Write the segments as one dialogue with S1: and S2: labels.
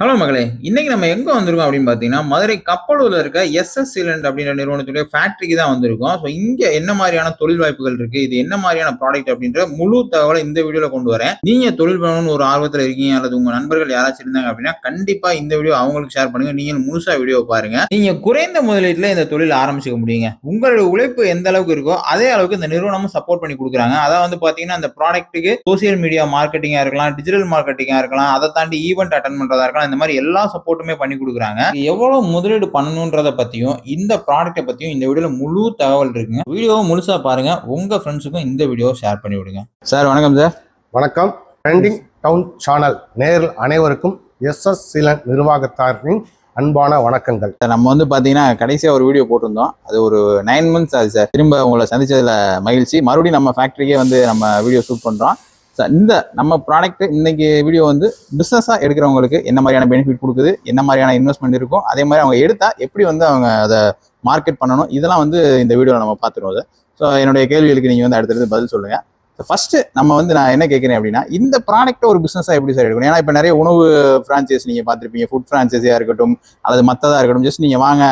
S1: Hello மகளே! இன்னைக்கு நம்ம எங்க வந்திருக்கோம் அப்படின்னு பார்த்தீங்கன்னா, மதுரை கப்பலூர்ல இருக்க எஸ்.எஸ். சீலண்ட் அப்படின்ற நிறுவனத்துடைய ஃபேக்டரிக்கு தான் வந்திருக்கோம். ஸோ இங்க என்ன மாரியான தொழில் வாய்ப்புகள் இருக்கு? இது என்ன மாரியான ப்ராடக்ட் அப்படின்ற முழு தகவல இந்த வீடியோல கொண்டு வரேன். நீங்க தொழில் பண்ணணும்னு ஒரு ஆர்வத்துல இருக்கீங்க அல்லது உங்க நண்பர்கள் யாராச்சும் இருந்தாங்க அப்படின்னா, கண்டிப்பா இந்த வீடியோ அவங்களுக்கு ஷேர் பண்ணுங்க. நீங்களும் முழுசா வீடியோவ பாருங்க. நீங்க குறைந்த முதலீட்டுல இந்த தொழில ஆரம்பிச்சுக்க முடியுங்க. உங்களுடைய உழைப்பு எந்த அளவுக்கு இருக்கோ, அதே அளவுக்கு இந்த நிறுவனமும் சப்போர்ட் பண்ணி குடுக்குறாங்க. அதான் வந்து பார்த்தீங்கன்னா, அந்த ப்ராடக்ட்டுக்கு சோசியல் மீடியா மார்க்கெட்டிங்கா இருக்கலாம், டிஜிட்டல் மார்க்கெட்டிங்கா இருக்கலாம், அத தாண்டி ஈவென்ட் அட்டெண்ட் பண்றதா இருக்கலாம். இந்த மாதிரி எல்லா சப்போர்ட்டுமே பண்ணி கொடுக்குறாங்க. எவ்வளவு முதலீடு பண்ணணும்ன்றத பத்தியும் இந்த ப்ராடக்ட்டை பத்தியும் இந்த வீடியோல முழு தகவல் இருக்குங்க. வீடியோவை முழுசா பாருங்க. உங்க ஃப்ரெண்ட்ஸுக்கும் இந்த வீடியோ ஷேர் பண்ணி விடுங்க. சார் வணக்கம் சார்.
S2: வணக்கம். ட்ரெண்டிங் டவுன் சேனல் நேயர்கள் அனைவருக்கும் எஸ்.எஸ். சீலண்ட் நிர்வாகத்தாரின் அன்பான வணக்கங்கள்.
S1: நம்ம வந்து பாத்தீங்கன்னா கடைசியா ஒரு வீடியோ போட்டிருந்தோம். அது ஒரு 9 months ஆகுது சார். திரும்ப உங்களை சந்திச்சதுல மகிழ்ச்சி. மறுபடியும் நம்ம ஃபேக்டரிக்கே வந்து நம்ம வீடியோ ஷூட் பண்றோம். இந்த நம்ம ப்ராடக்ட் இன்னைக்கு வீடியோ வந்து பிஸ்னஸா எடுக்கிறவங்களுக்கு என்ன மாதிரியான பெனிஃபிட் கொடுக்குது, என்ன மாதிரியான இன்வெஸ்ட்மெண்ட் இருக்கும், அதே மாதிரி அவங்க எடுத்தா எப்படி வந்து அவங்க அதை மார்க்கெட் பண்ணணும், இதெல்லாம் வந்து இந்த வீடியோவில் நம்ம பார்த்துருவோம் சார். ஸோ என்னுடைய கேள்விகளுக்கு நீங்கள் வந்து அடுத்தடுத்து பதில் சொல்லுங்க. ஃபர்ஸ்ட் நம்ம வந்து நான் என்ன கேட்குறேன் அப்படின்னா, இந்த ப்ராடக்ட்டை ஒரு பிஸ்னஸாக எப்படி சார் எடுக்கணும்? ஏன்னா இப்போ நிறைய உணவு ஃப்ரான்ச்சைஸ் நீங்கள் பார்த்துருப்பீங்க, ஃபுட் ஃப்ரான்ச்சைஸியாக இருக்கட்டும் அல்லது மற்றதாக இருக்கட்டும், ஜஸ்ட் நீங்கள் வாங்க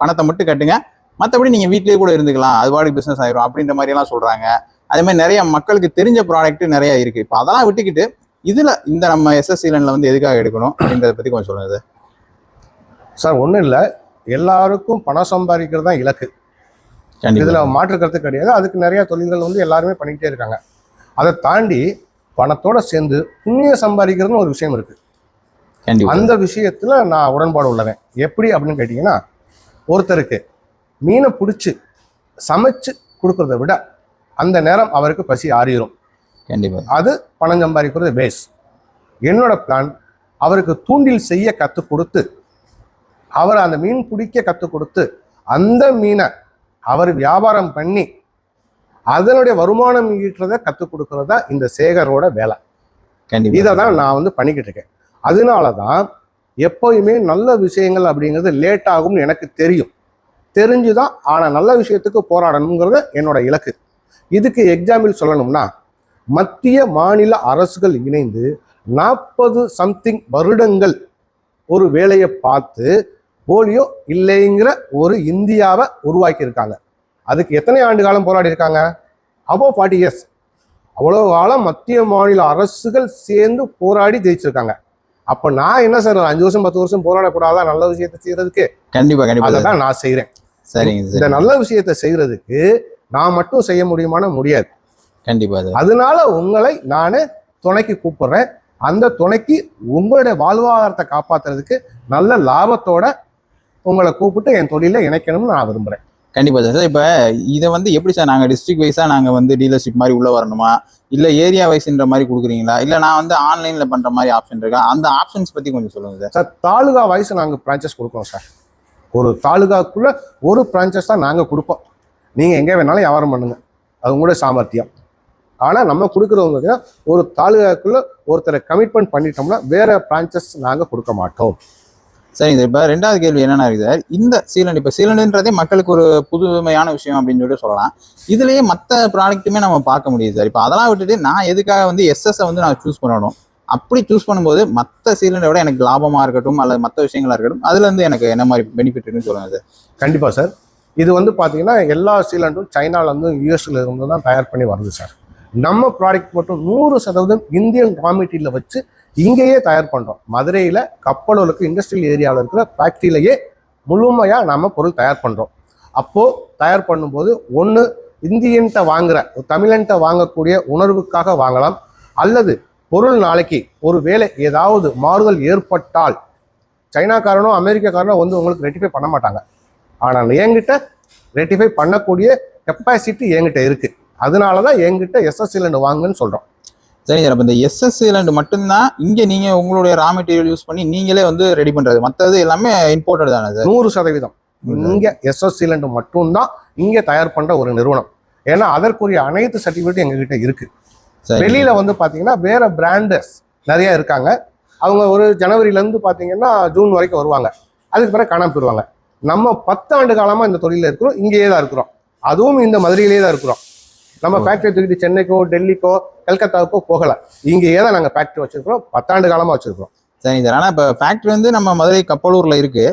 S1: பணத்தை மட்டும் கட்டுங்க, மற்றபடி நீங்கள் வீட்டிலேயே கூட இருந்துக்கலாம், அது பாட்டுக்கு பிஸ்னஸ் ஆயிரும் அப்படின்ற மாதிரியெல்லாம் சொல்கிறாங்க. அதே மாதிரி நிறைய மக்களுக்கு தெரிஞ்ச ப்ராடக்ட் நிறைய இருக்கு. இப்போ அதெல்லாம் விட்டுக்கிட்டு இதுல இந்த நம்ம எஸ்.எஸ். சீலண்ட்ல வந்து எதுக்காக எடுக்கணும் அப்படின்றத பத்தி கொஞ்சம் சொல்லுங்க
S2: சார். ஒன்றும் இல்லை, எல்லாருக்கும் பணம் சம்பாதிக்கிறது தான் இலக்கு. இதுல மாற்று கருத்து கிடையாது. அதுக்கு நிறைய தொழில்கள் வந்து எல்லாருமே பண்ணிக்கிட்டே இருக்காங்க. அதை தாண்டி பணத்தோட சேர்ந்து புண்ணியம் சம்பாதிக்கிறதுன்னு ஒரு விஷயம் இருக்கு. அந்த விஷயத்துல நான் உடன்பாடு உள்ளவன். எப்படி அப்படின்னு கேட்டீங்கன்னா, ஒருத்தருக்கு மீனை பிடிச்சி சமைச்சு கொடுக்கறத விட அந்த நேரம் அவருக்கு பசி ஆறிடும்.
S1: கண்டிப்பா
S2: அது பணம் சம்பாதிக்கிறது பேஸ். என்னோட பிளான், அவருக்கு தூண்டில் செய்ய கற்றுக் கொடுத்து, அவர் அந்த மீன் பிடிக்க கற்றுக் கொடுத்து, அந்த மீனை அவர் வியாபாரம் பண்ணி அதனுடைய வருமானம் ஈட்டுறதை கற்றுக் கொடுக்கறதா இந்த சேகரோட வேலை. இதை தான் நான் வந்து பண்ணிக்கிட்டு இருக்கேன். அதனால தான் எப்போயுமே நல்ல விஷயங்கள் அப்படிங்கிறது லேட் ஆகும்னு எனக்கு தெரிஞ்சுதான் ஆனால் நல்ல விஷயத்துக்கு போராடணுங்கிறது என்னோட இலக்கு. இதுக்கு எக்ஸாம்பிள் சொல்லணும்னா, மத்திய மாநில அரசுகள் இணைந்து 40 வருடங்கள் ஒரு வேலையை பார்த்து போலியோ இல்லைங்கிற ஒரு இந்தியாவை உருவாக்கி இருக்காங்க. அதுக்கு எத்தனை ஆண்டு காலம் போராடி இருக்காங்க? Above 40 years. அவ்வளோ காலம் மத்திய மாநில அரசுகள் சேர்ந்து போராடி ஜெயிச்சிருக்காங்க. அப்ப நான் என்ன சார், 5 வருஷம் 10 வருஷம் போராடக்கூடாதா நல்ல விஷயத்தை செய்யறதுக்கு?
S1: கண்டிப்பா
S2: அதை தான் நான் செய்யறேன். இந்த நல்ல விஷயத்தை செய்யறதுக்கு நான் மட்டும் செய்ய முடியுமானா முடியாது.
S1: கண்டிப்பா.
S2: அதனால உங்களை நானே துணைக்கு கூப்பிடுறேன். அந்த துணைக்கு உங்களுடைய வாழ்வாதாரத்தை காப்பாத்துறதுக்கு நல்ல லாபத்தோட உங்களை கூப்பிட்டு என் தொழில இணைக்கணும்னு நான் விரும்புறேன்.
S1: கண்டிப்பா சார். இப்ப இதை வந்து எப்படி சார், நாங்க டிஸ்ட்ரிக்ட் வைஸா நாங்க வந்து டீலர்ஷிப் மாதிரி உள்ள வரணுமா, இல்ல ஏரியா வைஸ்ன்ற மாதிரி கொடுக்குறீங்களா, இல்ல நான் வந்து ஆன்லைன்ல பண்ற மாதிரி ஆப்ஷன் இருக்கா? அந்த ஆப்ஷன்ஸ் பத்தி கொஞ்சம் சொல்லுங்க
S2: சார். தாலுகா வைஸ் நாங்க பிரான்ச்சஸ் கொடுப்போம் சார். ஒரு தாலுகாக்குள்ள ஒரு பிரான்ச்சஸ் தான் நாங்க கொடுப்போம். நீங்க எங்க வேணாலும் வியாபாரம் பண்ணுங்க, அது உங்களுடைய சாமர்த்தியம். ஆனா நம்ம கொடுக்குறவங்க ஒரு தாலுகாக்குள்ள ஒருத்தரை கமிட்மெண்ட் பண்ணிட்டோம்னா வேற பிரான்ச்சஸ் நாங்க கொடுக்க மாட்டோம்.
S1: சரிங்க சார். இப்போ ரெண்டாவது கேள்வி என்னன்னா இருக்குது சார், இந்த சீலண்ட் இப்போ சீலண்டுன்றதே மக்களுக்கு ஒரு புதுமையான விஷயம் அப்படின்னு சொல்லிட்டு சொல்லலாம். இதுலயே மற்ற ப்ராடக்ட்டுமே நம்ம பார்க்க முடியுது சார். இப்போ அதெல்லாம் விட்டுட்டு நான் எதுக்காக வந்து எஸ்.எஸ். வந்து நான் சூஸ் பண்ணணும்? அப்படி சூஸ் பண்ணும்போது மற்ற சீலண்டை விட எனக்கு லாபமா இருக்கட்டும் அல்லது மற்ற விஷயங்களா இருக்கட்டும், அதுல இருந்து எனக்கு என்ன மாதிரி பெனிஃபிட் இருக்குன்னு சொல்லுங்க சார்.
S2: கண்டிப்பா சார். இது வந்து பாத்தீங்கன்னா எல்லா சீலண்டும் சைனால இருந்து யூஎஸ்ல இருந்து தான் தயார் பண்ணி வருது சார். நம்ம ப்ராடக்ட் மட்டும் 100% இந்தியன் ரா மெட்டீரியலை வச்சு இங்கேயே தயார் பண்றோம். மதுரையில கப்பலூருக்கு இண்டஸ்ட்ரியல் ஏரியாவில் இருக்கிற ஃபேக்டரியிலேயே முழுமையா நாம பொருள் தயார் பண்றோம். அப்போ தயார் பண்ணும்போது ஒன்று இந்தியன்ட்ட வாங்குற தமிழன்ட்ட வாங்கக்கூடிய உணர்வுக்காக வாங்கலாம், அல்லது பொருள் நாளைக்கு ஒரு வேலை ஏதாவது மாறுதல் ஏற்பட்டால் சைனாக்காரனோ அமெரிக்காக்காரனோ வந்து உங்களுக்கு ரெட்டிஃபை பண்ண மாட்டாங்க. ஆனால் என்கிட்ட ரெட்டிஃபை பண்ணக்கூடிய கெப்பாசிட்டி என்கிட்ட இருக்கு. அதனாலதான் என்கிட்ட எஸ்.எஸ். சீலண்ட் வாங்குன்னு சொல்றோம்.
S1: சரி சார். அப்போ இந்த எஸ்.எஸ். சீலண்ட் மட்டும்தான் இங்க நீங்க உங்களுடைய ரா மெட்டீரியல் யூஸ் பண்ணி நீங்களே வந்து ரெடி பண்றது, மற்றது எல்லாமே இம்போர்ட்டட் தானே சார்?
S2: 100% இங்க எஸ்.எஸ். சீலண்ட் மட்டும்தான் இங்க தயார் பண்ற ஒரு நிறுவனம். ஏன்னா அதற்குரிய அனைத்து சர்டிஃபிகேட்டும் எங்ககிட்ட இருக்கு. வெளியில வந்து பாத்தீங்கன்னா வேற பிராண்டர்ஸ் நிறைய இருக்காங்க. அவங்க ஒரு ஜனவரியில இருந்து பாத்தீங்கன்னா ஜூன் வரைக்கும் வருவாங்க, அதுக்கு பிறகு காணாம போயிருவாங்க. நம்ம 10 ஆண்டு காலமா இந்த தொழில இருக்கிறோம், இங்கேயே தான் இருக்கிறோம், அதுவும் இந்த மதுரையிலேயே தான் இருக்கிறோம். நம்ம ஃபேக்டரி தூக்கிட்டு சென்னைக்கோ டெல்லிக்கோ கல்கத்தாவுக்கோ போகல, இங்கேயே தான் நாங்கள் ஃபேக்டரி வச்சிருக்கிறோம். 10 ஆண்டு காலமா வச்சிருக்கிறோம்.
S1: சரிங்க சார். ஆனா இப்ப ஃபேக்டரி வந்து நம்ம மதுரை கப்பலூர்ல இருக்கு.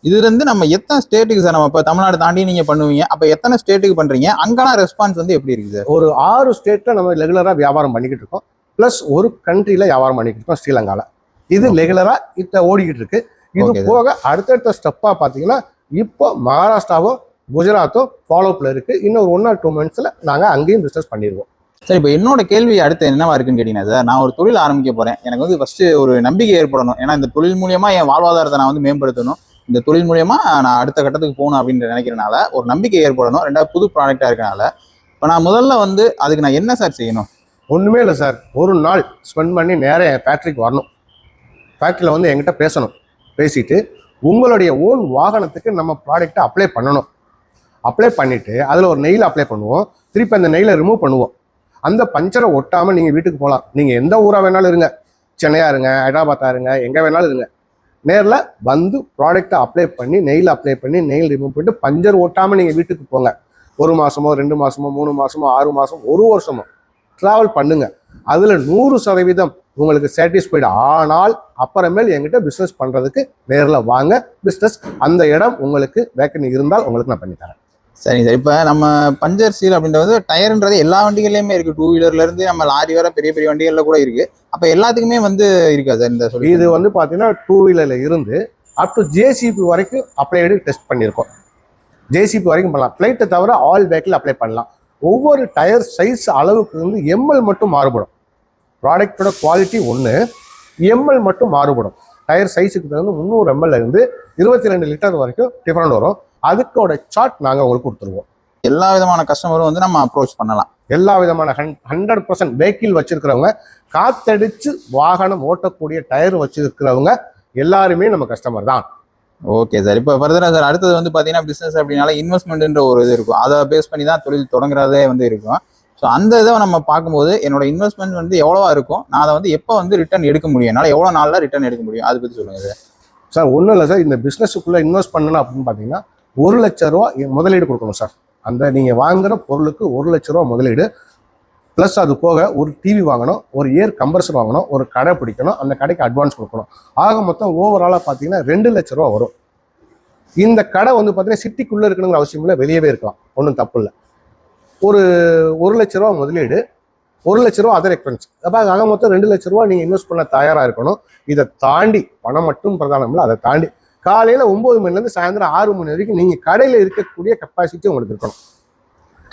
S1: இதுல இருந்து நம்ம எத்தனை ஸ்டேட்டுக்கு சார் நம்ம இப்ப தமிழ்நாடு தாண்டி நீங்க பண்ணுவீங்க? அப்ப எத்தனை ஸ்டேட்டுக்கு பண்றீங்க? அங்கெல்லாம் ரெஸ்பான்ஸ் வந்து எப்படி இருக்கு சார்?
S2: ஒரு 6 ஸ்டேட்ல நம்ம ரெகுலரா வியாபாரம் பண்ணிக்கிட்டு இருக்கோம். பிளஸ் ஒரு கண்ட்ரில வியாபாரம் பண்ணிக்கிட்டு இருக்கோம், ஸ்ரீலங்கால. இது ரெகுலரா ஓடிக்கிட்டு இருக்கு. இது போக அடுத்தடுத்த ஸ்டெப்பா பாத்தீங்கன்னா இப்போ மகாராஷ்டிராவும் குஜராத்தும் ஃபாலோப்ல இருக்கு. இன்னும் 1 or 2 monthsல நாங்க அங்கேயும் பிசினஸ் பண்ணிடுவோம்.
S1: சார் இப்போ என்னோட கேள்வி அடுத்து என்னவா இருக்குன்னு கேட்டீங்கன்னா சார், நான் ஒரு தொழில் ஆரம்பிக்க போறேன். எனக்கு வந்து ஃபர்ஸ்ட் ஒரு நம்பிக்கை ஏற்படணும். ஏன்னா இந்த தொழில் மூலியமா என் வாழ்வாதாரத்தை நான் வந்து மேம்படுத்தணும். இந்த தொழில் மூலியமா நான் அடுத்த கட்டத்துக்கு போகணும் அப்படின்னு நினைக்கிறனால ஒரு நம்பிக்கை ஏற்படணும். 2வது புது ப்ராடக்டா இருக்கனால இப்போ நான் முதல்ல வந்து அதுக்கு நான் என்ன சார் செய்யணும்?
S2: ஒண்ணுமே இல்லை சார். ஒரு நாள் ஸ்பெண்ட் பண்ணி நேராக என் ஃபேக்ட்ரிக்கு வரணும். ஃபேக்ட்ரியில் வந்து என்கிட்ட பேசணும். பேசிட்டு உங்களுடைய ஓன் வாகனத்துக்கு நம்ம ப்ராடக்டை அப்ளை பண்ணணும். அப்ளை பண்ணிட்டு அதில் ஒரு நெயில் அப்ளை பண்ணுவோம். திருப்பி அந்த நெயிலை ரிமூவ் பண்ணுவோம். அந்த பஞ்சரை ஒட்டாமல் நீங்கள் வீட்டுக்கு போகலாம். நீங்கள் எந்த ஊராக வேணாலும் இருங்க, சென்னையா இருங்க, ஹைதராபாத்தா இருங்க, எங்கே வேணாலும் இருங்க. நேரில் வந்து ப்ராடக்டை அப்ளை பண்ணி நெயில் அப்ளை பண்ணி நெயில் ரிமூவ் பண்ணிட்டு பஞ்சர் ஓட்டாமல் நீங்கள் வீட்டுக்கு போங்க. 1 மாதமோ 2 மாதமோ 3 மாதமோ 6 மாதம் 1 வருஷமோ ட்ராவல் பண்ணுங்க. அதில் 100% உங்களுக்கு சாட்டிஸ்ஃபைடு ஆனால் அப்புறமேல் என்கிட்ட பிஸ்னஸ் பண்ணுறதுக்கு நேரில் வாங்க. பிஸ்னஸ் அந்த இடம் உங்களுக்கு வேக்கன் இருந்தால் உங்களுக்கு நான் பண்ணித்தரேன்.
S1: சரிங்க சார். இப்போ நம்ம பஞ்சர் சீல் அப்படின்றது டயர்ன்றது எல்லா வண்டிகள்லையுமே இருக்கு. 2 வீலர்ல இருந்து நம்ம லாரி வர பெரிய பெரிய வண்டிகள்ல கூட இருக்கு. அப்போ எல்லாத்துக்குமே வந்து இருக்கா சார் இந்த சொல்லி?
S2: இது வந்து பார்த்தீங்கன்னா 2 வீலர்ல இருந்து அப் டு ஜேசிபி வரைக்கும் அப்ளைடு டெஸ்ட் பண்ணியிருக்கோம். ஜேசிபி வரைக்கும் பண்ணலாம். ஃப்ளைட்டை தவிர ஆல் பேக்கில் அப்ளை பண்ணலாம். ஒவ்வொரு டயர் சைஸ் அளவுக்கு வந்து எம்எல் மட்டும் மாறுபடும். ப்ராடக்டோட குவாலிட்டி ஒன்று, எம்எல் மட்டும் மாறுபடும். டயர் சைஸுக்கு தகுந்த 300 ml இருந்து 22 லிட்டர் வரைக்கும் டிஃப்ரெண்ட் வரும். அதுக்கோட சார்ட் நாங்கள் உங்களுக்கு கொடுத்துருவோம்.
S1: எல்லா விதமான கஸ்டமரும் வந்து நம்ம அப்ரோச் பண்ணலாம்.
S2: எல்லா விதமான 100% வெஹிக்கிள் வச்சிருக்கிறவங்க, காத்தடிச்சு வாகனம் ஓட்டக்கூடிய டயர் வச்சிருக்கிறவங்க எல்லாருமே நம்ம கஸ்டமர் தான்.
S1: Okay sir. இப்போ ஃபர்தரா சார் அடுத்தது வந்து பார்த்தீங்கன்னா பிஸ்னஸ் அப்படின்னால இன்வெஸ்ட்மெண்ட்ன்ற ஒரு இது இருக்கும். அதை பேஸ் பண்ணி தான் தொழில் தொடங்குறதே வந்து இருக்கும். ஸோ அந்த இதை நம்ம பார்க்கும்போது என்னோட இன்வெஸ்ட்மெண்ட் வந்து எவ்வளவா இருக்கும், நான் அதை வந்து எப்போ வந்து ரிட்டர்ன் எடுக்க முடியும், என்னால் எவ்வளோ நாளில் ரிட்டர்ன் எடுக்க முடியும், அதை பற்றி சொல்லுங்கள் சார்.
S2: சார் ஒன்றும் இல்லை சார். இந்த பிஸ்னஸுக்குள்ளே இன்வெஸ்ட் பண்ணணும் அப்படின்னு பார்த்தீங்கன்னா 1 லட்ச ரூபா முதலீடு கொடுக்கணும் சார். அந்த நீங்கள் வாங்குகிற பொருளுக்கு 1 லட்ச ரூபா முதலீடு, ப்ளஸ் அது போக ஒரு டிவி வாங்கணும், ஒரு ஏர் கம்ப்ரஸர் வாங்கணும், ஒரு கடை பிடிக்கணும், அந்த கடைக்கு அட்வான்ஸ் கொடுக்கணும். ஆக மொத்தம் ஓவராலாக பார்த்தீங்கன்னா 2 லட்ச ரூபா வரும். இந்த கடை வந்து பார்த்தீங்கன்னா சிட்டிக்குள்ளே இருக்கணுங்கிற அவசியம் இல்லை, வெளியவே இருக்கலாம், ஒன்றும் தப்பு இல்லை. ஒரு 1 லட்ச ரூபா முதலீடு, 1 லட்ச ரூபா அதர் எக்ஸ்பென்ஸ். அப்போ ஆக மொத்தம் 2 லட்ச ரூபா நீங்கள் இன்வெஸ்ட் பண்ண தயாராக இருக்கணும். இதை தாண்டி பணம் மட்டும் பிரதானம் இல்லை, அதை தாண்டி காலையில் 9 மணிலேருந்து சாயந்தரம் 6 மணி வரைக்கும் நீங்கள் கடையில் இருக்கக்கூடிய கெப்பாசிட்டி உங்களுக்கு இருக்கணும்.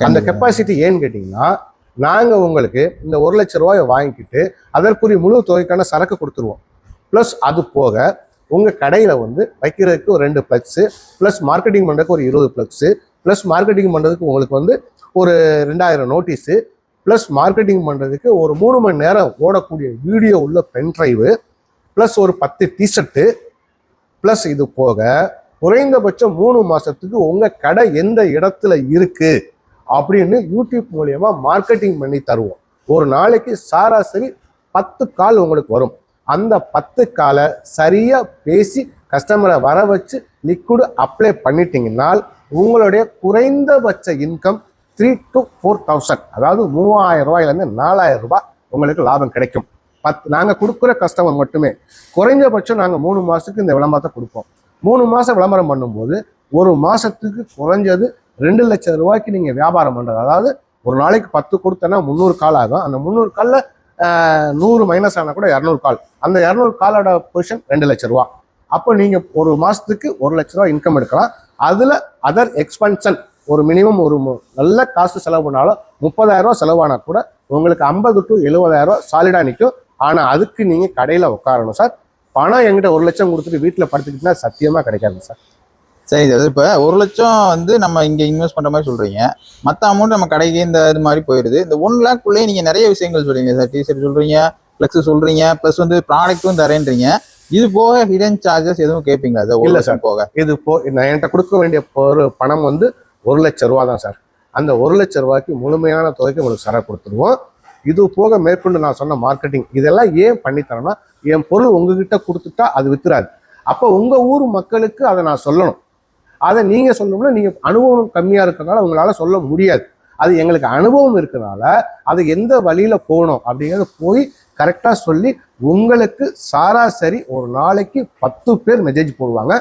S2: அந்த கெப்பாசிட்டி ஏன்னு கேட்டிங்கன்னா, நாங்கள் உங்களுக்கு இந்த 1 லட்ச ரூபாயை வாங்கிக்கிட்டு அதற்குரிய முழு தொகைக்கான சரக்கு கொடுத்துருவோம். ப்ளஸ் அது போக உங்கள் கடையில் வந்து வைக்கிறதுக்கு ஒரு 2 ப்ளக்ஸு, ப்ளஸ் மார்க்கெட்டிங் பண்ணுறதுக்கு ஒரு 20 ப்ளக்ஸு, ப்ளஸ் மார்க்கெட்டிங் பண்ணுறதுக்கு உங்களுக்கு வந்து ஒரு 2000 நோட்டீஸு, ப்ளஸ் மார்க்கெட்டிங் பண்ணுறதுக்கு ஒரு 3 மணி நேரம் ஓடக்கூடிய வீடியோ உள்ள பென் ட்ரைவு, ப்ளஸ் ஒரு 10 டிஷர்ட்டு, ப்ளஸ் இது போக குறைந்தபட்சம் 3 மாதத்துக்கு உங்கள் கடை எந்த இடத்துல இருக்குது அப்படின்னு யூடியூப் மூலயமா மார்க்கெட்டிங் பண்ணி தருவோம். ஒரு நாளைக்கு சராசரி 10 கால் உங்களுக்கு வரும். அந்த 10 காலை சரியாக பேசி கஸ்டமரை வர வச்சு லிக்விட் அப்ளை பண்ணிட்டீங்கன்னா உங்களுடைய குறைந்தபட்ச இன்கம் 3 to 4,000, அதாவது 3000 ரூபாயிலேருந்து 4000 ரூபாய் உங்களுக்கு லாபம் கிடைக்கும். நாங்கள் கொடுக்குற கஸ்டமர் மட்டுமே. குறைஞ்சபட்சம் நாங்கள் 3 மாதத்துக்கு இந்த விளம்பரத்தை கொடுப்போம். 3 மாதம் விளம்பரம் பண்ணும்போது ஒரு மாதத்துக்கு குறைஞ்சது 2 லட்சம் ரூபாய்க்கு நீங்கள் வியாபாரம் பண்ணுறது. அதாவது ஒரு நாளைக்கு 10 கொடுத்தனா 300 கால் ஆகும். அந்த 300 காலில் 100 மைனஸ் ஆனால் கூட 200 கால். அந்த 200 காலோட பொசிஷன் 2 லட்ச ரூபா. அப்போ நீங்கள் ஒரு மாதத்துக்கு 1 லட்ச ரூபா இன்கம் எடுக்கலாம். அதில் அதர் எக்ஸ்பென்ஷன் ஒரு மினிமம் ஒரு நல்ல காசு செலவு பண்ணாலும் 30,000 ரூபா செலவானால் கூட உங்களுக்கு 50 to 70,000 ரூபா சாலிடாக நிற்கும். ஆனால் அதுக்கு நீங்கள் கடையில் உட்காரணும் சார். பணம் என்கிட்ட 1 லட்சம் கொடுத்துட்டு வீட்டில் படுத்துக்கிட்டுனா சத்தியமாக கிடைக்காது சார்.
S1: சரி சார். இப்போ 1 லட்சம் வந்து நம்ம இங்கே இன்வெஸ்ட் பண்ணுற மாதிரி சொல்கிறீங்க, மற்ற அமௌண்ட் நம்ம கடைக்கு இந்த இது மாதிரி போயிடுது. இந்த 1 லேக்குள்ளேயே நீங்கள் நிறைய விஷயங்கள் சொல்கிறீங்க சார். டிஷர்ட் சொல்கிறீங்க, ஃப்ளெக்ஸ் சொல்கிறீங்க, ப்ளஸ் வந்து ப்ராடக்ட்டும் தரேன்றீங்க. இது போக ஹிடன் சார்ஜஸ் எதுவும் கேட்பீங்களா சார்?
S2: இல்லை சார். போக இது நான் என்கிட்ட கொடுக்க வேண்டிய ஒரு பணம் வந்து 1 லட்ச ரூபா தான் சார். அந்த 1 லட்ச ரூபாய்க்கு முழுமையான தொகைக்கு உங்களுக்கு சரக்கு கொடுத்துருவோம். இது போக மேற்கொண்டு நான் சொன்ன மார்க்கெட்டிங் இதெல்லாம் ஏன் பண்ணித்தரேன்னா, என் பொருள் உங்ககிட்ட கொடுத்துட்டா அது வித்துறாது. அப்போ உங்கள் ஊர் மக்களுக்கு அதை நான் சொல்லணும். அதை நீங்கள் சொல்லணும்னா நீங்கள் அனுபவம் கம்மியாக இருக்கிறதுனால உங்களால் சொல்ல முடியாது. அது எங்களுக்கு அனுபவம் இருக்கிறதுனால அது எந்த வழியில் போகணும் அப்படிங்கிறத போய் கரெக்டாக சொல்லி உங்களுக்கு சராசரி ஒரு நாளைக்கு 10 பேர் மெசேஜ் போடுவாங்க.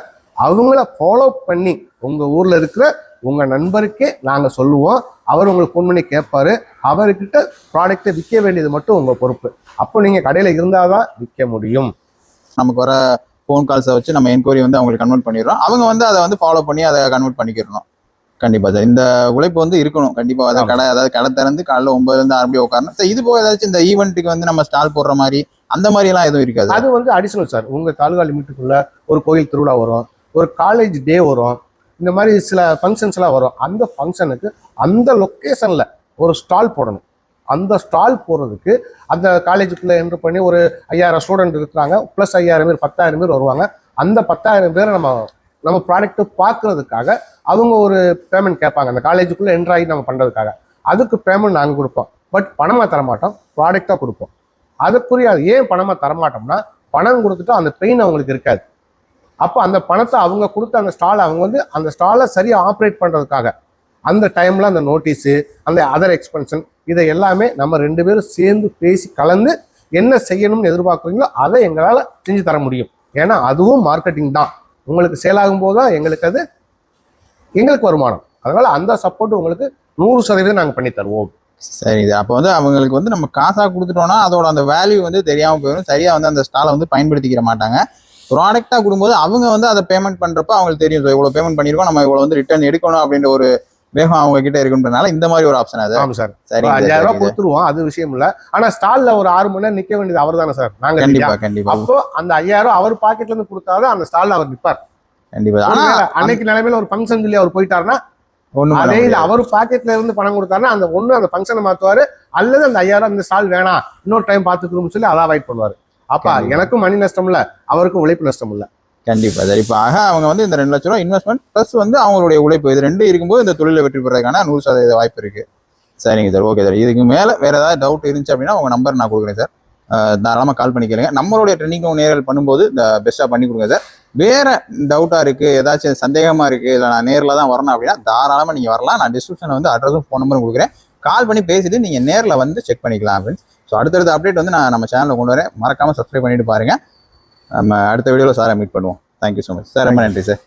S2: அவங்கள ஃபாலோ பண்ணி உங்கள் ஊரில் இருக்கிற உங்கள் நண்பருக்கே நாங்கள் சொல்லுவோம். அவர் உங்களுக்கு ஃபோன் பண்ணி கேட்பாரு. அவர்கிட்ட ப்ராடக்ட்டை விற்க வேண்டியது மட்டும் உங்கள் பொறுப்பு. அப்போ நீங்கள் கடையில் இருந்தால் தான் விற்க முடியும்.
S1: நமக்கு வர ஃபோன் கால்ஸை வச்சு நம்ம என்கொயரி வந்து அவங்களுக்கு கன்வெர்ட் பண்ணிடுறோம். அவங்க வந்து அதை வந்து ஃபாலோ பண்ணி அதை கன்வெர்ட் பண்ணிக்கிறணும். கண்டிப்பாக சார் இந்த உழைப்பு வந்து இருக்கணும் கண்டிப்பாக. அதாவது கடை திறந்து காலைல 9 ஆரம்பி உட்காரணும் சார். இது போக ஏதாச்சும் இந்த ஈவெண்ட்டுக்கு வந்து நம்ம ஸ்டால் போடுற மாதிரி அந்த மாதிரி எல்லாம் எதுவும் இருக்காது?
S2: அது வந்து அடிஷனல் சார். உங்கள் தாலுகா லிமிட்டுக்குள்ள ஒரு கோயில் திருவிழா வரும், ஒரு காலேஜ் டே வரும், இந்த மாதிரி சில ஃபங்க்ஷன்ஸ் எல்லாம் வரும். அந்த ஃபங்க்ஷனுக்கு அந்த லொக்கேஷன்ல ஒரு ஸ்டால் போடணும். அந்த ஸ்டால் போடுறதுக்கு அந்த காலேஜுக்குள்ள என்ட்ரு பண்ணி ஒரு 5000 ஸ்டூடெண்ட் இருக்கிறாங்க, ப்ளஸ் 5000 பேர் 10000 பேர் வருவாங்க. அந்த 10000 பேரை நம்ம ப்ராடக்ட்டை பார்க்கறதுக்காக அவங்க ஒரு பேமெண்ட் கேட்பாங்க. அந்த காலேஜுக்குள்ளே என்ட்ரு ஆகி நம்ம பண்ணுறதுக்காக அதுக்கு பேமெண்ட் நாங்கள் கொடுப்போம். பட் பணமாக தரமாட்டோம், ப்ராடக்டாக கொடுப்போம். அதுக்குரிய ஏன் பணமாக தரமாட்டோம்னா, பணம் கொடுத்துட்டு அந்த பெயின் அவங்களுக்கு இருக்காது. அப்போ அந்த பணத்தை அவங்க கொடுத்த அந்த ஸ்டாலை அவங்க வந்து அந்த ஸ்டாலை சரியாக ஆப்ரேட் பண்ணுறதுக்காக அந்த டைமில் அந்த நோட்டீஸு, அந்த அதர் எக்ஸ்பென்ஷன், இதை எல்லாமே நம்ம 2 பேரும் சேர்ந்து பேசி கலந்து என்ன செய்யணும்னு எதிர்பார்க்குறீங்களோ அதை எங்களால் செஞ்சு தர முடியும். ஏன்னா அதுவும் மார்க்கெட்டிங் தான். உங்களுக்கு சேல் ஆகும்போது தான் எங்களுக்கு வருமானம். அதனால அந்த சப்போர்ட் உங்களுக்கு 100% நாங்கள் பண்ணி தருவோம்.
S1: சரி, இது அப்போ வந்து அவங்களுக்கு வந்து நம்ம காசாக கொடுத்துட்டோம்னா அதோட அந்த வேல்யூ வந்து தெரியாமல் போயிடும். சரியாக வந்து அந்த ஸ்டாலை வந்து பயன்படுத்திக்கிற மாட்டாங்க. ப்ராடக்டாக கொடுக்கும்போது அவங்க வந்து அதை பேமெண்ட் பண்ணுறப்ப அவங்களுக்கு தெரியும் இவ்வளோ பேமெண்ட் பண்ணியிருக்கோம், நம்ம இவ்வளோ வந்து ரிட்டர்ன் எடுக்கணும் அப்படின்ற ஒரு வேகம் அவங்க கிட்ட இருக்குன்றனால இந்த மாதிரி ஒரு ஆப்ஷன் அது.
S2: ஆமாம் சார். சரி, 5000 ரூபாய் கொடுத்துருவோம், அது விஷயம் இல்லை. ஆனால் ஸ்டாலில் ஒரு 6 மணி நேரம் நிற்க வேண்டியது அவர் தானே சார். நாங்கள்
S1: கண்டிப்பாக
S2: அப்போ அந்த 5000 அவர் பாக்கெட்ல இருந்து கொடுத்தாதான் அந்த ஸ்டாலில் அவர் நிற்பார்.
S1: கண்டிப்பா.
S2: ஆனா அன்னைக்கு நிலைமையில ஒரு ஃபங்க்ஷன் சொல்லி அவர் போயிட்டாருன்னா, அதே இது அவர் பாக்கெட்ல இருந்து பணம் கொடுத்தாருன்னா அந்த அந்த ஃபங்க்ஷனை மாத்துவாரு, அல்லது அந்த 5000 இந்த ஸ்டால் வேணாம் இன்னொரு டைம் பார்த்துக்கணும்னு சொல்லி அதை அவாய்ட் பண்ணுவாரு. அப்ப எனக்கும் மணி நஷ்டம் இல்ல, அவருக்கும் உழைப்பு நஷ்டம் இல்ல.
S1: கண்டிப்பா சார். இப்போ அவங்க வந்து இந்த 2 லட்ச ரூபா இன்வெஸ்ட்மெண்ட் பிளஸ் வந்து அவங்களுடைய உழைப்பு, இது 2 இருக்கும்போது இந்த தொழிலை வெற்றி பெறதுக்கான 100% வாய்ப்பு இருக்கு. சரிங்க சார், ஓகே சார். இதுக்கு மேல வேற ஏதாவது டவுட் இருந்துச்சு அப்படின்னா உங்க நம்பர் நான் கொடுக்குறேன் சார், தாராளமாக கால் பண்ணி கேளுங்க. நம்மளுடைய ட்ரெண்டிங் நேரல் பண்ணும்போது இந்த பெஸ்ட்டாக பண்ணி கொடுங்க சார். வேற டவுட்டாக இருக்குது, ஏதாச்சும் சந்தேகமாக இருக்குது, இல்லை நான் நேரில் தான் வரணும் அப்படின்னா தாராளமாக நீங்கள் வரலாம். நான் டிஸ்கிரிப்ஷனில் வந்து அட்ரஸும் ஃபோன் நம்பரும் கொடுக்குறேன். கால் பண்ணி பேசிட்டு நீங்கள் நேரில் வந்து செக் பண்ணிக்கலாம் அப்படின்னு. ஸோ அடுத்தடுத்த அப்டேட் வந்து நான் நம்ம சேனலில் கொண்டு வரேன். மறக்காமல் சப்ஸ்கிரைப் பண்ணிட்டு பாருங்கள். நம்ம அடுத்த வீடியோவில் சாரை மீட் பண்ணுவோம். Thank you so much sir. ரொம்ப நன்றி சார்.